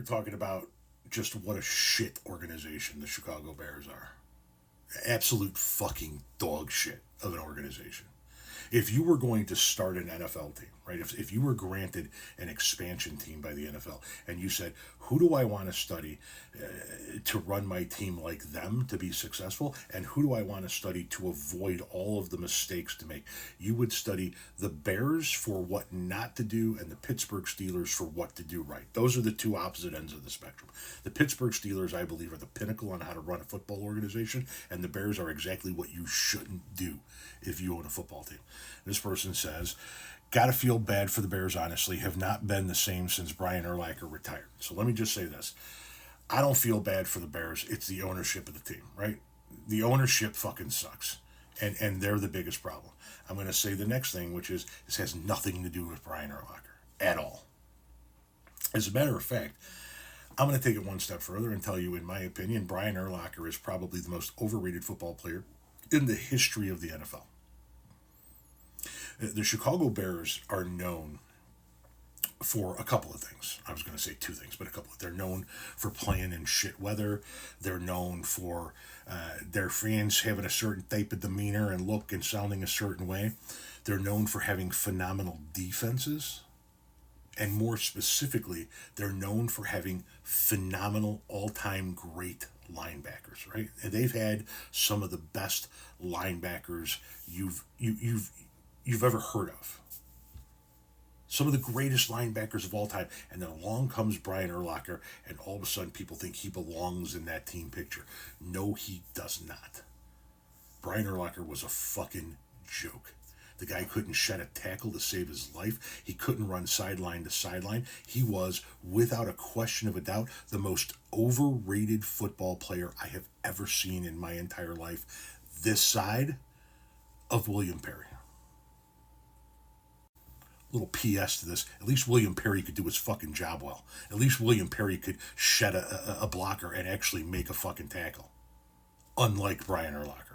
We're talking about just what a shit organization the Chicago Bears are. Absolute fucking dog shit of an organization. If you were going to start an NFL team, right? If you were granted an expansion team by the NFL and you said, who do I want to study to run my team like them to be successful? And who do I want to study to avoid all of the mistakes to make? You would study the Bears for what not to do and the Pittsburgh Steelers for what to do right. Those are the two opposite ends of the spectrum. The Pittsburgh Steelers, I believe, are the pinnacle on how to run a football organization, and the Bears are exactly what you shouldn't do if you own a football team. This person says, gotta feel bad for the Bears, honestly. Have not been the same since Brian Urlacher retired. So let me just say this. I don't feel bad for the Bears. It's the ownership of the team, right? The ownership fucking sucks. And they're the biggest problem. I'm going to say the next thing, which is this has nothing to do with Brian Urlacher at all. As a matter of fact, I'm going to take it one step further and tell you, in my opinion, Brian Urlacher is probably the most overrated football player in the history of the NFL. The Chicago Bears are known for a couple of things. I was going to say two things, but a couple. They're known for playing in shit weather. They're known for their fans having a certain type of demeanor and look and sounding a certain way. They're known for having phenomenal defenses. And more specifically, they're known for having phenomenal all-time great linebackers, right? And they've had some of the best linebackers you've ever heard of. Some of the greatest linebackers of all time. And then along comes Brian Urlacher, and all of a sudden people think he belongs in that team picture. No, he does not. Brian Urlacher was a fucking joke. The guy couldn't shed a tackle to save his life. He couldn't run sideline to sideline. He was, without a question of a doubt, the most overrated football player I have ever seen in my entire life. This side of William Perry. Little PS to this. At least William Perry could do his fucking job well. At least William Perry could shed a blocker and actually make a fucking tackle. Unlike Brian Urlacher.